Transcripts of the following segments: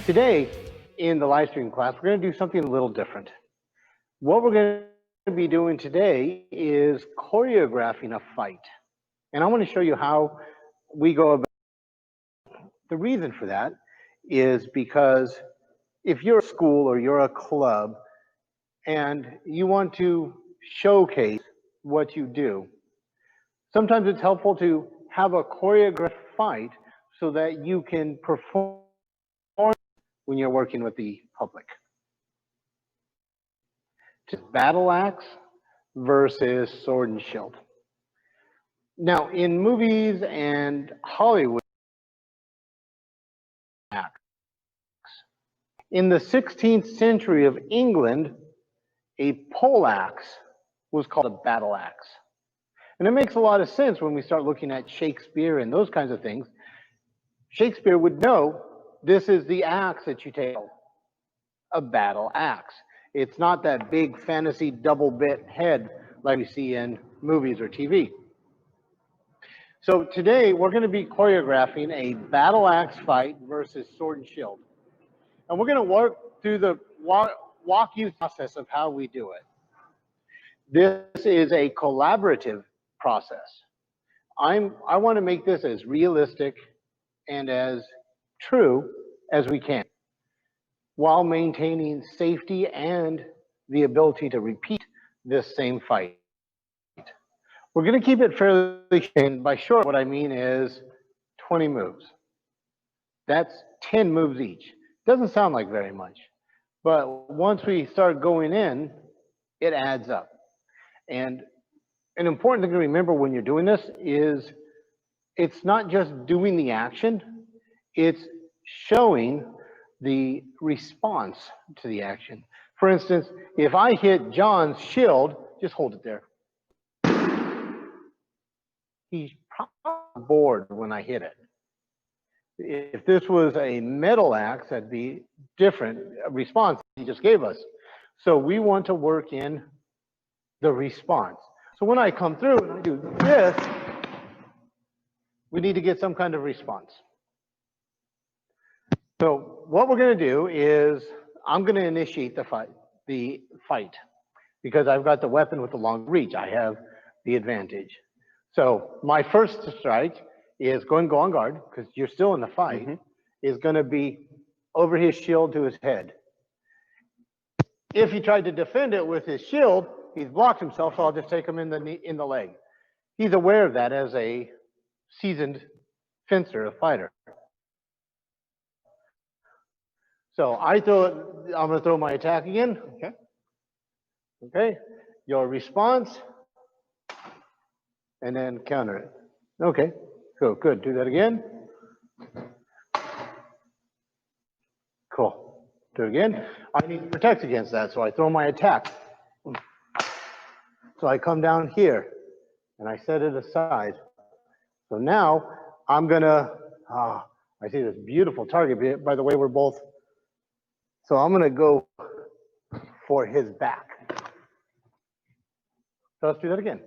Today, in the live stream class, we're going to do something a little different. What we're going to be doing today is choreographing a fight. And I want to show you how we go about it. The reason for that is because if you're a school or you're a club and you want to showcase what you do, sometimes it's helpful to have a choreographed fight so that you can perform when you're working with the public. Battle axe versus sword and shield. Now, in movies and Hollywood, in the 16th century of England, a poleaxe was called a battle axe. And it makes a lot of sense when we start looking at Shakespeare and those kinds of things. Shakespeare would know this is the axe that you take, a battle axe. It's not that big fantasy double bit head like we see in movies or TV. So today we're going to be choreographing a battle axe fight versus sword and shield. And we're going to work through the walk you process of how we do it. This is a collaborative process. I want to make this as realistic and as true as we can, while maintaining safety and the ability to repeat this same fight. We're going to keep it fairly short, and by short, what I mean is 20 moves. That's 10 moves each. Doesn't sound like very much, but once we start going in, it adds up. And an important thing to remember when you're doing this is it's not just doing the action, it's showing the response to the action. For instance, if I hit John's shield, just hold it there. He's probably bored when I hit it. If this was a metal axe, that'd be different response he just gave us. So we want to work in the response. So when I come through and I do this, we need to get some kind of response. So what we're going to do is I'm going to initiate the fight because I've got the weapon with the long reach. I have the advantage. So my first strike is going to go on guard because you're still in the fight, is going to be over his shield to his head. If he tried to defend it with his shield, he's blocked himself, so I'll just take him in the leg. He's aware of that as a seasoned fencer, a fighter. So I'm going to throw my attack again. Okay. Okay. Your response, and then counter it. Okay. Cool. Good. Do that again. Cool. Do it again. I need to protect against that, so I throw my attack. So I come down here, and I set it aside. So now I'm gonna. I see this beautiful target. By the way, we're both. So I'm going to go for his back. So let's do that again.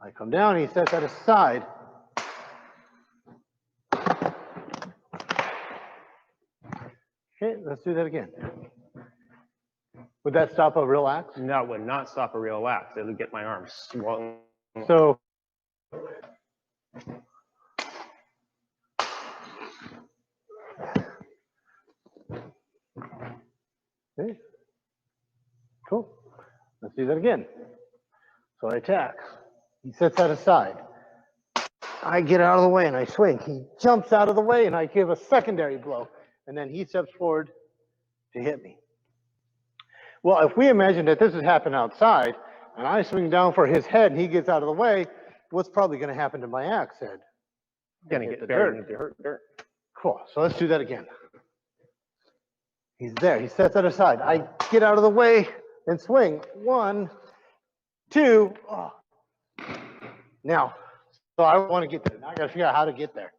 I come down, he sets that aside. Okay, let's do that again. Would that stop a real axe? No, it would not stop a real axe. It would get my arm swung. So okay. Cool. Let's do that again. So I attack. He sets that aside. I get out of the way and I swing. He jumps out of the way and I give a secondary blow. And then he steps forward to hit me. Well, if we imagine that this has happened outside and I swing down for his head and he gets out of the way, what's probably going to happen to my axe head? Gonna get buried into the dirt. Cool. So let's do that again. He's there. He sets that aside. I get out of the way and swing. 1, 2. Oh. Now, so I want to get there. Now I got to figure out how to get there.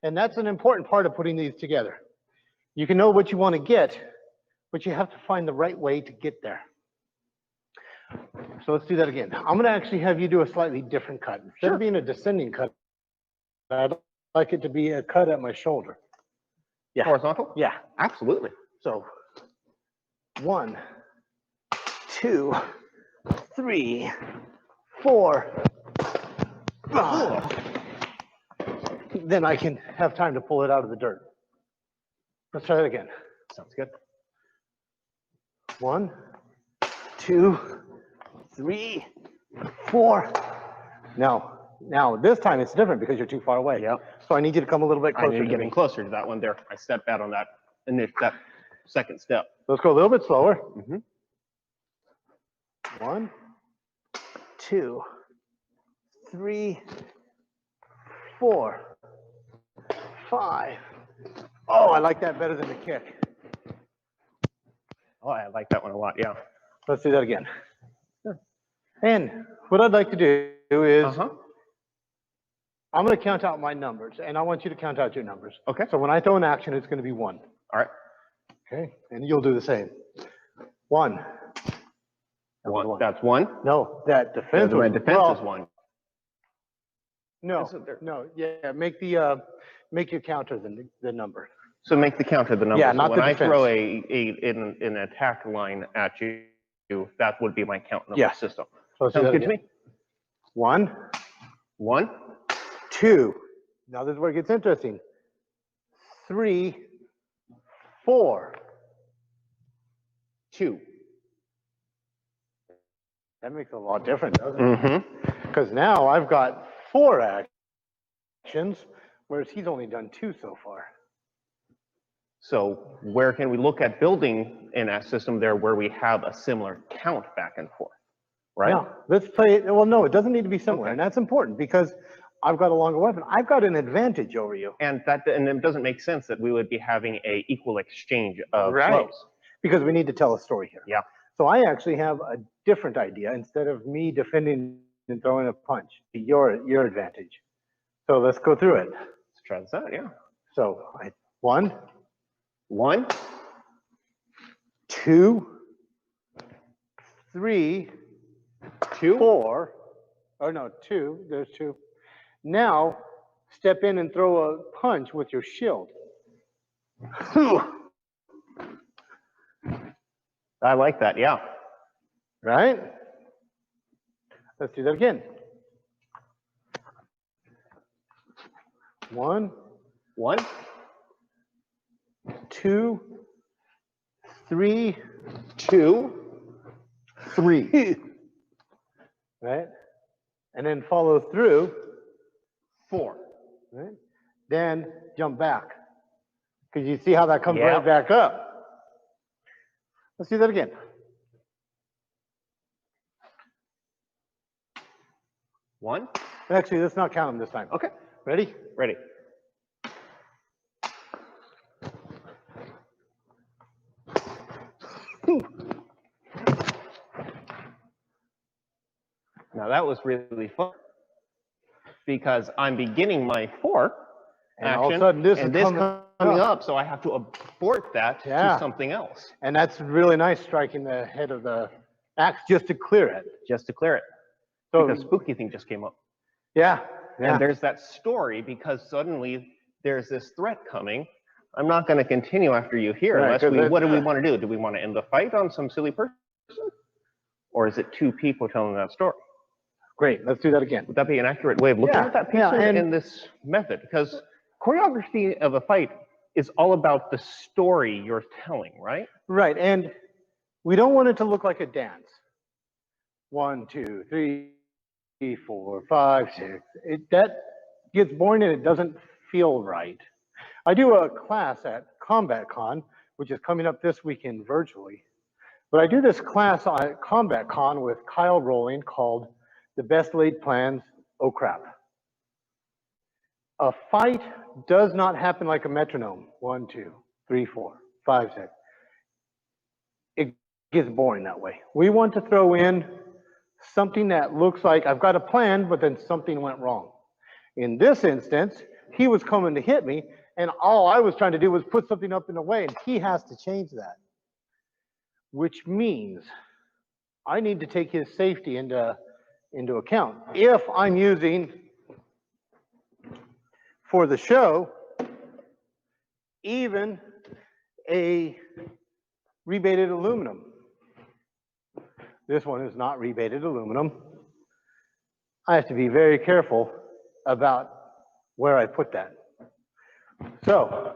And that's an important part of putting these together. You can know what you want to get, but you have to find the right way to get there. So let's do that again. I'm going to actually have you do a slightly different cut. Instead of being a descending cut, I'd like it to be a cut at my shoulder. Yeah. Horizontal? Yeah. Absolutely. So 1, 2, 3, 4. Then I can have time to pull it out of the dirt. Let's try that again. Sounds good. 1, 2, 3, 4. Now this time it's different because you're too far away. Yep. So I need you to come a little bit I closer need to to get me. in closer to that one there. I stepped out on that, and that second step. Let's go a little bit slower. Mm-hmm. 1, 2, 3, 4, 5. Oh, I like that better than the kick. Oh, I like that one a lot. Yeah. Let's do that again. And what I'd like to do is I'm going to count out my numbers, and I want you to count out your numbers. Okay. So when I throw an action, it's going to be 1. All right. Okay. And you'll do the same. 1. One. That's 1. No, that defense. My defense is 1. No. Yeah. Make your counter the number. So make the counter the number. Yeah, so not when the I defense. throw an attack line at you, that would be my count number Yeah. system. So Sounds good to me. 1, 1, 2. Now this is where it gets interesting. 3, 4. 2. That makes a lot different, doesn't it? Mm-hmm. Because now I've got 4 actions, whereas he's only done 2 so far. So where can we look at building in that system there where we have a similar count back and forth, right? Yeah, let's play it. Well, no, it doesn't need to be similar, Okay. and that's important because I've got a longer weapon. I've got an advantage over you. And it doesn't make sense that we would be having a equal exchange of Right. blows. Because we need to tell a story here. Yeah. So I actually have a different idea. Instead of me defending and throwing a punch, your advantage. So let's go through it. Let's try this out, yeah. So 1, 1, 2, 3, 2, 4. Oh no, 2. There's 2. Now step in and throw a punch with your shield. I like that, yeah. Right? Let's do that again. 1, 1, 2, 3, 2, 3. Right? And then follow through 4. right? Then jump back. Because you see how that comes Yep. right back up. Let's do that again. 1. Actually, let's not count them this time. Okay. Ready? Ready. Now that was really fun because I'm beginning my 4 And action, all of a sudden this and is this coming up, so I have to abort that Yeah. to something else And that's really nice, striking the head of the axe just to clear it. just to clear it. So Because spooky thing just came up. yeah. And there's that story because suddenly there's this threat coming. I'm not going to continue after you here Right, unless 'cause we, what do we want to do? Do we want to end the fight on some silly person? Or is it 2 people telling that story? Great. Let's do that again. Would that be an accurate way of looking Yeah, at that piece yeah, and- in this method? Because choreography of a fight is all about the story you're telling, right? Right. And we don't want it to look like a dance. 1, 2, 3, 4, 5, 6. That gets boring and it doesn't feel right. I do a class at Combat Con, which is coming up this weekend virtually. But I do this class on Combat Con with Kyle Rowling called The Best Laid Plans, Oh Crap. A fight does not happen like a metronome. 1, 2, 3, 4, 5, 6. It gets boring that way. We want to throw in something that looks like I've got a plan, but then something went wrong. In this instance, he was coming to hit me, and all I was trying to do was put something up in the way, and he has to change that. Which means I need to take his safety into account. If I'm using, for the show, even a rebated aluminum. This one is not rebated aluminum. I have to be very careful about where I put that. So,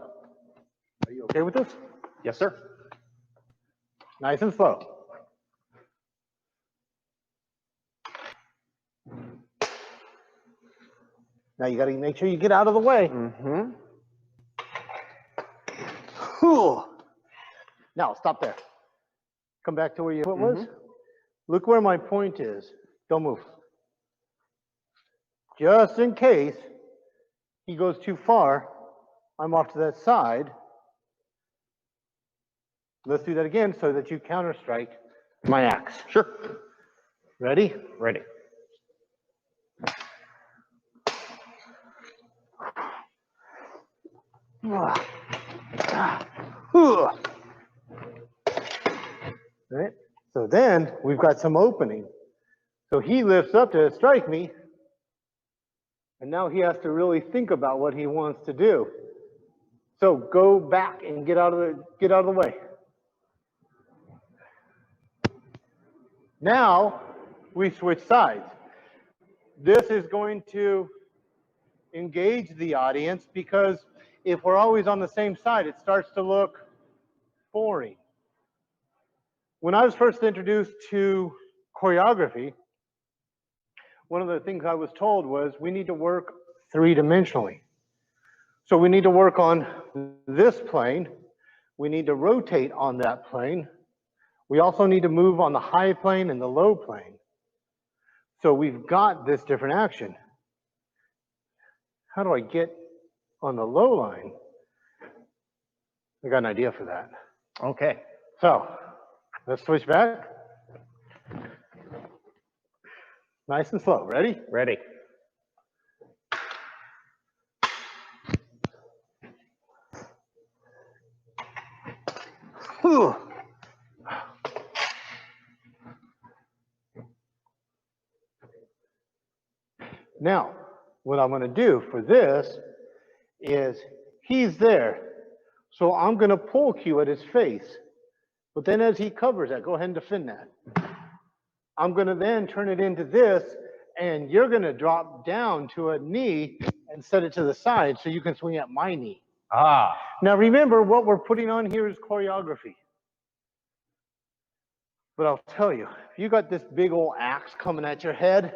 are you okay with this? Yes, sir. Nice and slow. Now you got to make sure you get out of the way. Mm-hmm. Now stop there. Come back to where your foot was. Look where my point is. Don't move. Just in case he goes too far, I'm off to that side. Let's do that again so that you counter strike my axe. Sure. Ready? Ready. Right? So then we've got some opening. So he lifts up to strike me, and now he has to really think about what he wants to do. So go back and get out of the way. Now we switch sides. This is going to engage the audience because if we're always on the same side, it starts to look boring. When I was first introduced to choreography, one of the things I was told was we need to work three-dimensionally. So we need to work on this plane. We need to rotate on that plane. We also need to move on the high plane and the low plane. So we've got this different action. How do I get on the low line? I got an idea for that. Okay. So let's switch back. Nice and slow. Ready? Ready. Whew. Now, what I'm going to do for this is he's there. So I'm going to pull cue at his face. But then as he covers that, go ahead and defend that. I'm going to then turn it into this, and you're going to drop down to a knee and set it to the side so you can swing at my knee. Ah. Now remember, what we're putting on here is choreography. But I'll tell you, if you got this big old axe coming at your head,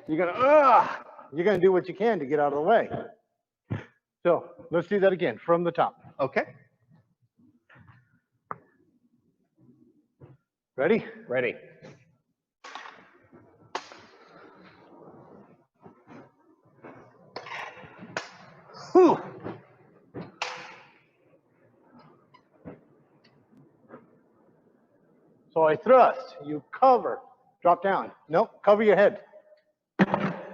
you're gonna do what you can to get out of the way. So let's do that again from the top. Okay. Ready? Ready. Whew. So I thrust, you cover, drop down. Nope, cover your head.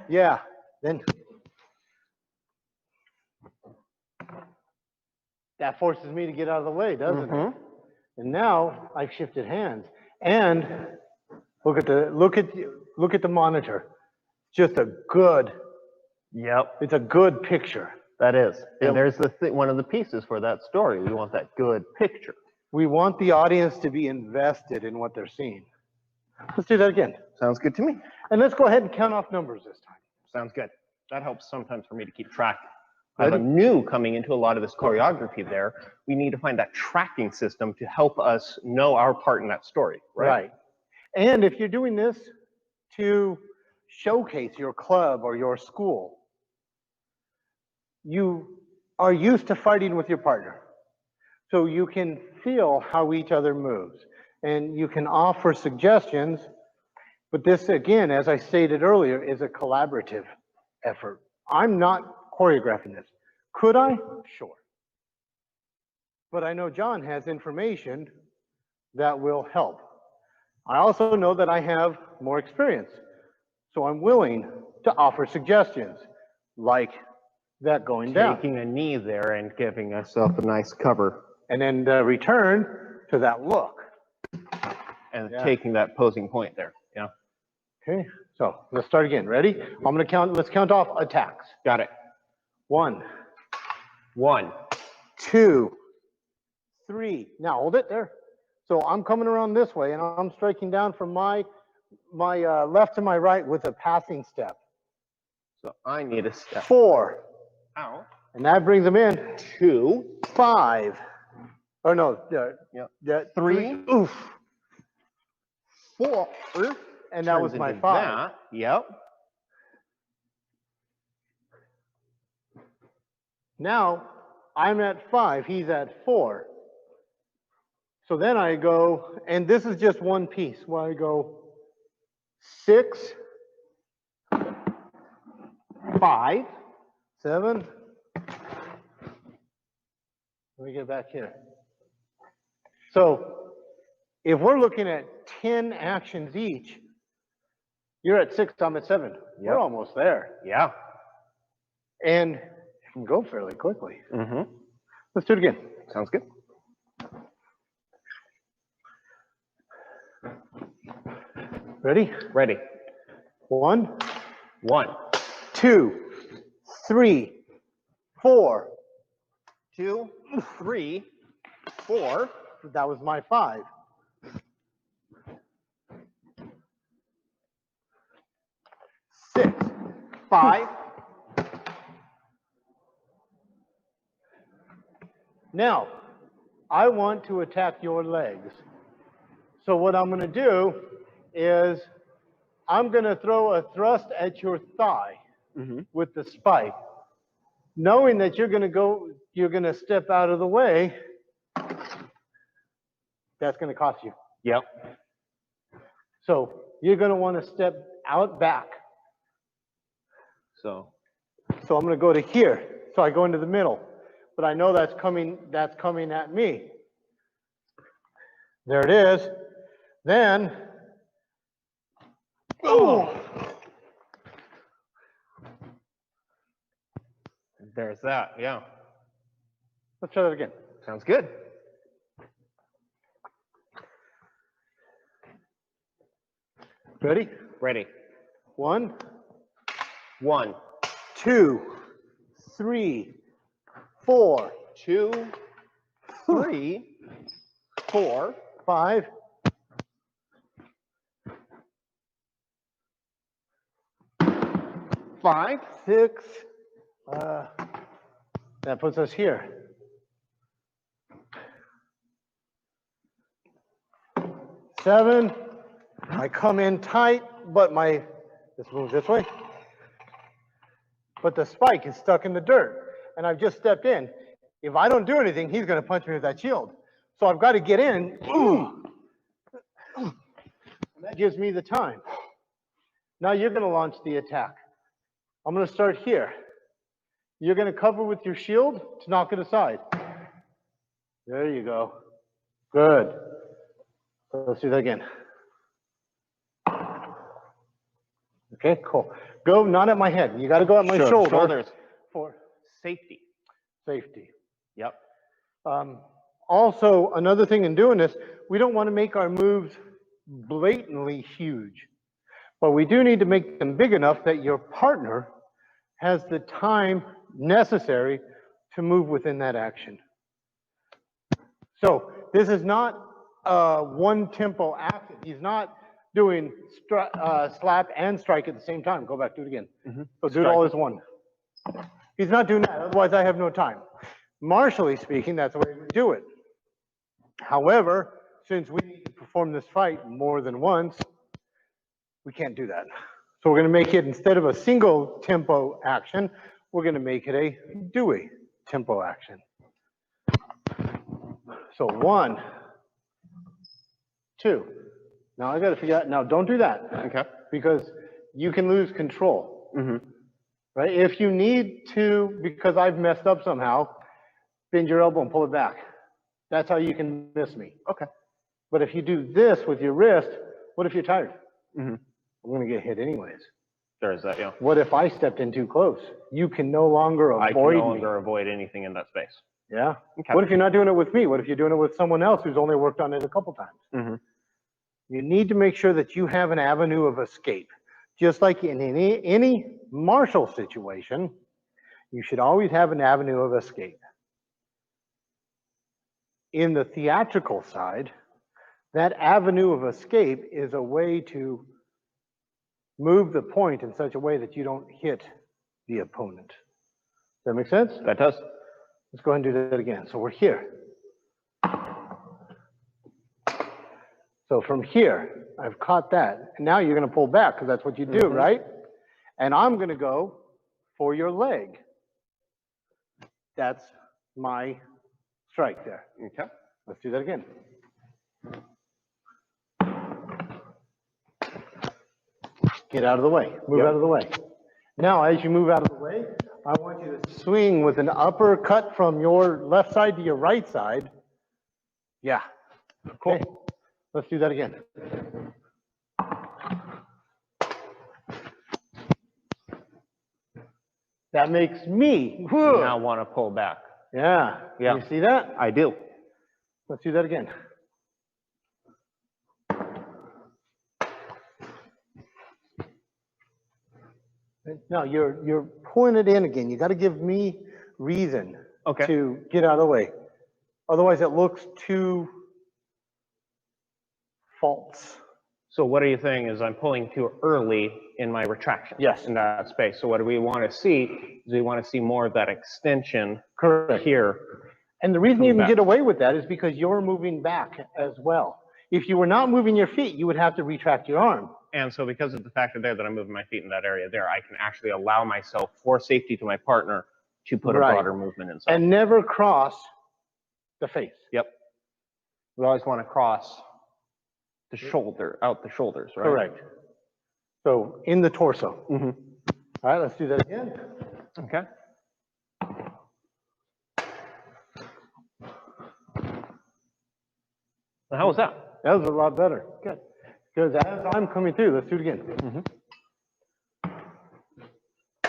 Yeah, then that forces me to get out of the way, doesn't it? And now I've shifted hands. And look at the monitor. Just a good. Yep. It's a good picture. That is. And there's one of the pieces for that story. We want that good picture. We want the audience to be invested in what they're seeing. Let's do that again. Sounds good to me. And let's go ahead and count off numbers this time. Sounds good. That helps sometimes for me to keep track. I'm new coming into a lot of this choreography there. We need to find that tracking system to help us know our part in that story, right? Right. And if you're doing this to showcase your club or your school, you are used to fighting with your partner. So you can feel how each other moves and you can offer suggestions. But this, again, as I stated earlier, is a collaborative effort. I'm not choreographing this. Could I? Sure. But I know John has information that will help. I also know that I have more experience. So I'm willing to offer suggestions like that going down. Taking a knee there and giving yourself a nice cover. And then return to that look. And taking that posing point there. Yeah. Okay, so let's start again. Ready? I'm going to count. Let's count off attacks. Got it. 1, 1, 2, 3. Now hold it there. So I'm coming around this way and I'm striking down from my left to my right with a passing step. So I need a step 4. out. And that brings them in. 2. 5. Oh no, Yep. 3. Oof. 4. And that was my 5. That. Yep. Now I'm at 5, he's at 4. So then I go, and this is just one piece where I go 6, 5, 7. Let me get back here. So if we're looking at 10 actions each, you're at 6, I'm at 7. Yep. We're almost there. Yeah. And it can go fairly quickly. Mm-hmm. Let's do it again. Sounds good. Ready? Ready. 1, 1, 2, 3, 4. 2, 3, 4. That was my 5. 6, 5. Now, I want to attack your legs. So what I'm going to do is I'm going to throw a thrust at your thigh with the spike, knowing that you're going to step out of the way. That's going to cost you. Yep. So you're going to want to step out back. So I'm going to go to here. So I go into the middle, but I know that's coming at me. There it is. Then, oh, there's that. Yeah. Let's try that again. Sounds good. Ready? Ready. 1, 1, 2, 3, 4, 2, 3, 4, 5, 5, 6. That puts us here. 7. I come in tight, but let's move this way. But the spike is stuck in the dirt, and I've just stepped in. If I don't do anything, he's going to punch me with that shield. So I've got to get in. And that gives me the time. Now you're going to launch the attack. I'm going to start here. You're going to cover with your shield to knock it aside. There you go. Good. Let's do that again. Okay, cool. Go not at my head. You got to go at my shoulder. Shoulders. For Safety. safety. Yep. Also, another thing in doing this, we don't want to make our moves blatantly huge, but we do need to make them big enough that your partner has the time necessary to move within that action. So this is not one tempo action. He's not doing slap and strike at the same time. Go back, do it again. So do it all as one. He's not doing that, otherwise I have no time. Martially speaking, that's the way we do it. However, since we need to perform this fight more than once, we can't do that. So we're going to make it, instead of a single tempo action, we're going to make it a due tempo action. So 1, 2. Now I got to figure out, now don't do that. Okay. Because you can lose control. Right? If you need to, because I've messed up somehow, bend your elbow and pull it back. That's how you can miss me. Okay. But if you do this with your wrist, what if you're tired? I'm going to get hit anyways. There's that, yeah. What if I stepped in too close? You can no longer avoid I can no longer avoid anything in that space. Yeah. Okay. What if you're not doing it with me? What if you're doing it with someone else who's only worked on it a couple times? You need to make sure that you have an avenue of escape. Just like in any martial situation, you should always have an avenue of escape. In the theatrical side, that avenue of escape is a way to move the point in such a way that you don't hit the opponent. Does that make sense? That does. Let's go ahead and do that again. So we're here. So from here, I've caught that. And now you're going to pull back because that's what you do, right? And I'm going to go for your leg. That's my strike there. Okay. Let's do that again. Get out of the way. Move out of the way. Now, as you move out of the way, I want you to swing with an uppercut from your left side to your right side. Yeah. Cool. Okay. Let's do that again. That makes me now want to pull back. Yeah. Yeah. You see that? I do. Let's do that again. No, you're pulling it in again. You got to give me reason to get out of the way. Otherwise, it looks too false. So what are you saying is I'm pulling too early in my retraction? Yes. In that space. So what do we want to see is we want to see more of that extension here. And the reason you can get away with that is because you're moving back as well. If you were not moving your feet, you would have to retract your arm. And so because of the factor there that I'm moving my feet in that area there, I can actually allow myself, for safety to my partner, to put a broader movement inside. And never cross the face. Yep. We always want to cross the shoulder, out the shoulders, right? Correct. So in the torso. All right, let's do that again. Okay. So how was that? That was a lot better. Good. Because as I'm coming through, let's do it again.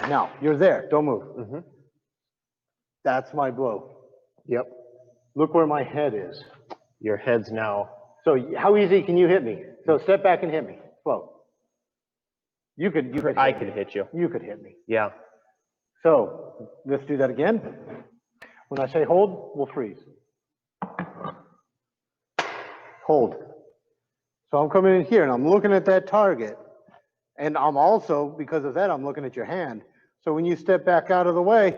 Now, you're there. Don't move. That's my blow. Yep. Look where my head is. Your head's now. So how easy can you hit me? So step back and hit me. Slow. You could I could hit you. You could hit me. Yeah. So let's do that again. When I say hold, we'll freeze. Hold. So I'm coming in here and I'm looking at that target. And I'm also, because of that, I'm looking at your hand. So when you step back out of the way,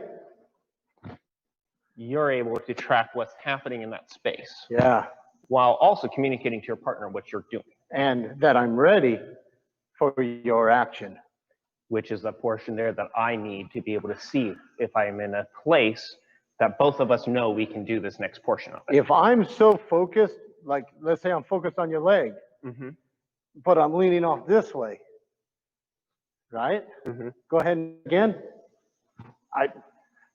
you're able to track what's happening in that space. Yeah. While also communicating to your partner what you're doing. And that I'm ready for your action. Which is the portion there that I need to be able to see if I'm in a place that both of us know we can do this next portion of it. If I'm so focused, like let's say I'm focused on your leg, but I'm leaning off this way, right? Go ahead and again.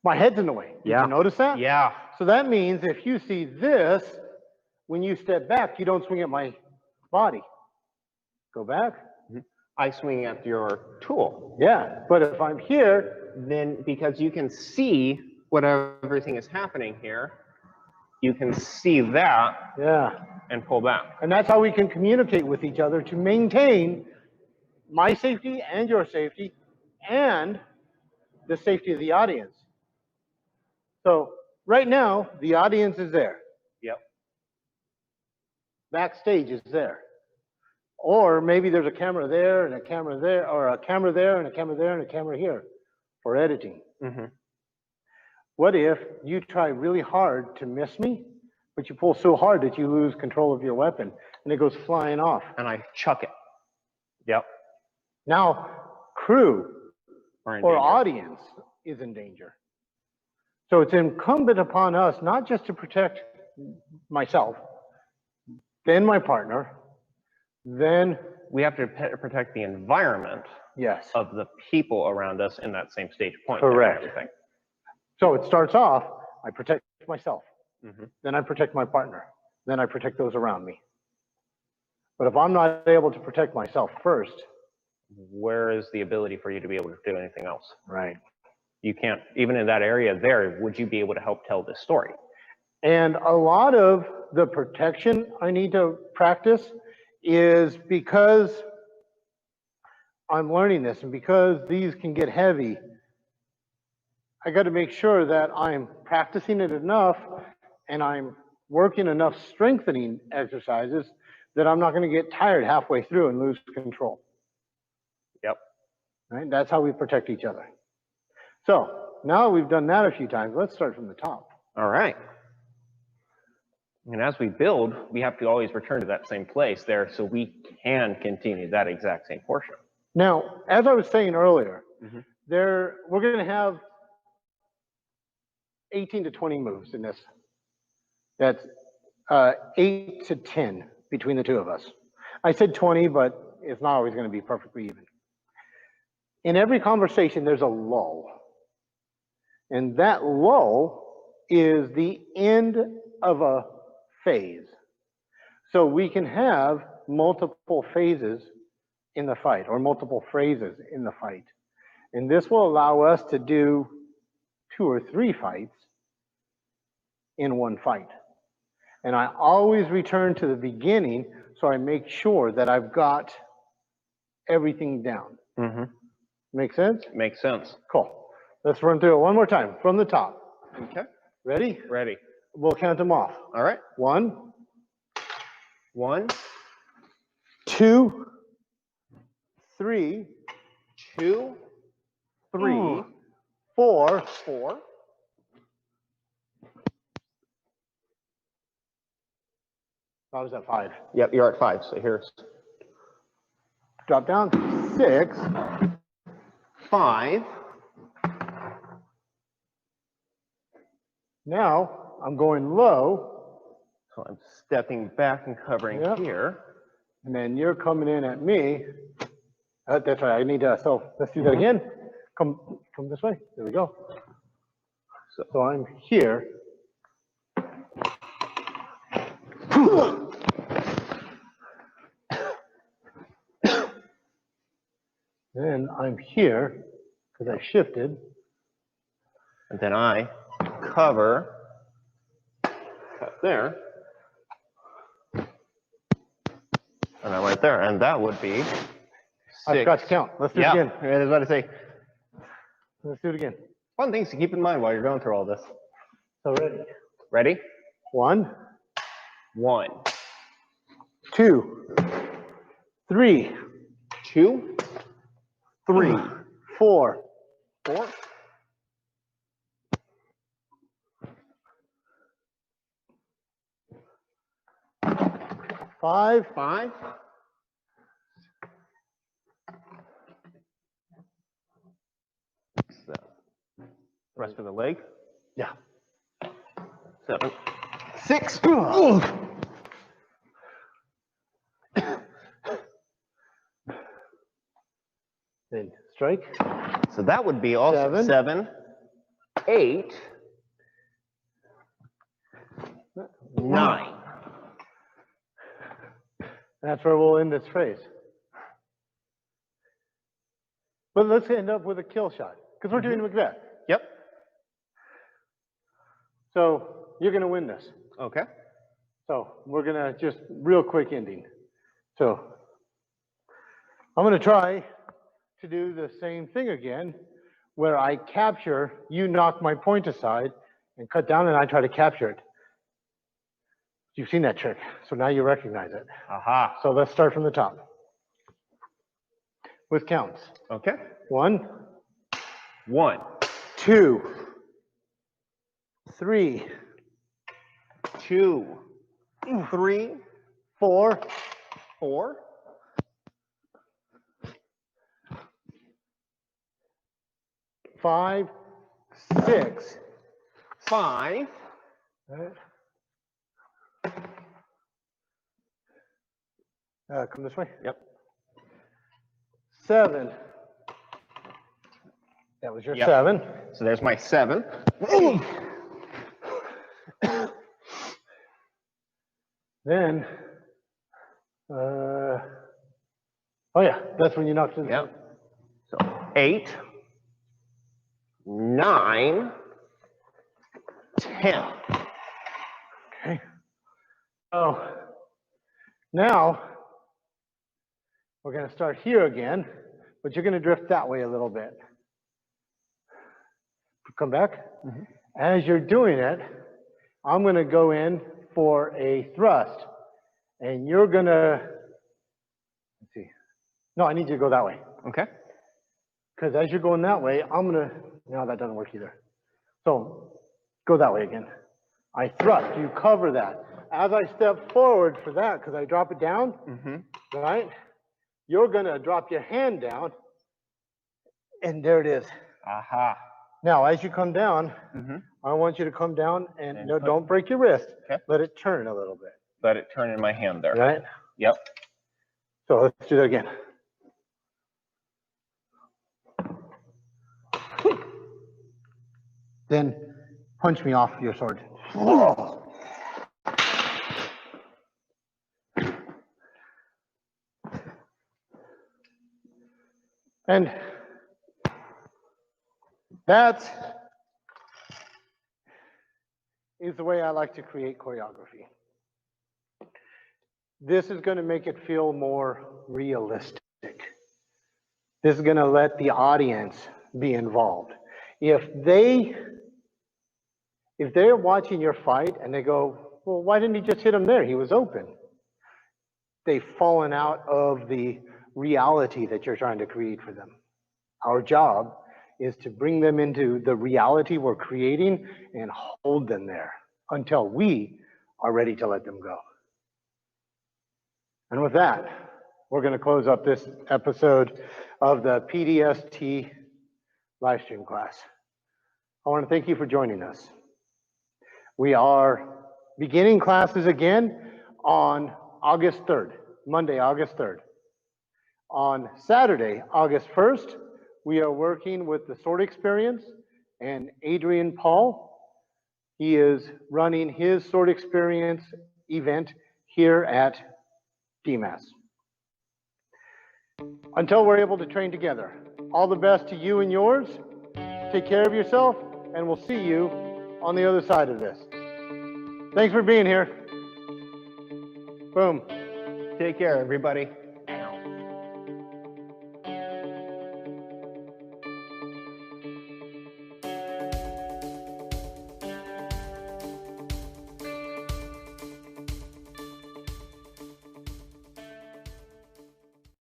My head's in the way. Did you notice that? Yeah. So that means if you see this, when you step back, you don't swing at my body. Go back. I swing at your tool. Yeah, but if I'm here, then because you can see what everything is happening here, you can see that and pull back. And that's how we can communicate with each other to maintain my safety and your safety and the safety of the audience. So right now, the audience is there. Yep. Backstage is there. Or maybe there's a camera there and a camera there, or a camera there and a camera there and a camera here for editing. What if you try really hard to miss me, but you pull so hard that you lose control of your weapon and it goes flying off? And I chuck it. Yep. Now, crew or audience is in danger. So it's incumbent upon us not just to protect myself, then my partner, then we have to protect the environment of the people around us in that same stage point. Correct. So it starts off, I protect myself, then I protect my partner, then I protect those around me. But if I'm not able to protect myself first, where is the ability for you to be able to do anything else? Right. You can't, even in that area there, would you be able to help tell this story? And a lot of the protection I need to practice is because I'm learning this and because these can get heavy, I got to make sure that I'm practicing it enough and I'm working enough strengthening exercises that I'm not going to get tired halfway through and lose control. Yep. Right? That's how we protect each other. So now we've done that a few times. Let's start from the top. All right. And as we build, we have to always return to that same place there so we can continue that exact same portion. Now, as I was saying earlier, we're going to have 18 to 20 moves in this. That's 8 to 10 between the two of us. I said 20, but it's not always going to be perfectly even. In every conversation, there's a lull. And that lull is the end of a phase. So we can have multiple phases in the fight, or multiple phrases in the fight. And this will allow us to do 2 or 3 fights in one fight. And I always return to the beginning so I make sure that I've got everything down. Make sense? Makes sense. Cool. Let's run through it one more time from the top. Okay. Ready? Ready. We'll count them off. All right. 1, 1, 2, 3, 2, 3, 4, 4. I was at 5. Yep, you're at 5. So here's Drop down. 6. 5. Now I'm going low. So I'm stepping back and covering here. And then you're coming in at me. That's right. I need to. So let's do that again. Come this way. There we go. So I'm here. Then I'm here because I shifted. And then I cover cut there. And I'm right there. And that would be 6. I forgot to count. Let's do it again. I was about to say, Let's do it again. fun things to keep in mind while you're going through all this. So ready. Ready? 1, 1, 2, 3, 2, 3, 4, 4, 5, 5. So, rest of the leg. Yeah. 7, 6. Then strike. So that would be also 7, 8, 9. That's where we'll end this phrase. But let's end up with a kill shot because we're doing Macbeth. Yep. So you're going to win this. Okay. So we're going to just real quick ending. So I'm going to try to do the same thing again where I capture, you knock my point aside and cut down and I try to capture it. You've seen that trick, so now you recognize it. Aha. So let's start from the top with counts. Okay. 1, 1, 2, 3, 2, 3, 4, 4, 5, 6, 5. Come this way. Yep. 7. That was your Yep. 7. So there's my 7. Then, oh yeah, that's when you knocked it. Yep. So 8, 9, 10. Okay. So now we're going to start here again, but you're going to drift that way a little bit. Come back. As you're doing it, I'm going to go in for a thrust. And you're gonna, let's see. No, I need you to go that way. Okay. Because as you're going that way, I'm gonna, no, that doesn't work either. So go that way again. I thrust, you cover that. As I step forward for that, because I drop it down, right? You're gonna drop your hand down, and there it is. Aha. Now, as you come down, I want you to come down and no, don't break your wrist. Okay. Let it turn a little bit. Let it turn in my hand there. Right? Yep. So let's do that again. Then punch me off your sword. And that is the way I like to create choreography. This is going to make it feel more realistic. This is going to let the audience be involved. If they're watching your fight and they go, well, why didn't he just hit him there? He was open. They've fallen out of the reality that you're trying to create for them. Our job is to bring them into the reality we're creating and hold them there until we are ready to let them go. And with that, we're going to close up this episode of the P.D.S.T. Livestream class. I want to thank you for joining us. We are beginning classes again on August 3rd, Monday, August 3rd. On Saturday, August 1st, we are working with the Sword Experience and Adrian Paul. He is running his Sword Experience event here at DEMAS. Until we're able to train together, all the best to you and yours. Take care of yourself, and we'll see you on the other side of this. Thanks for being here. Boom. Take care, everybody.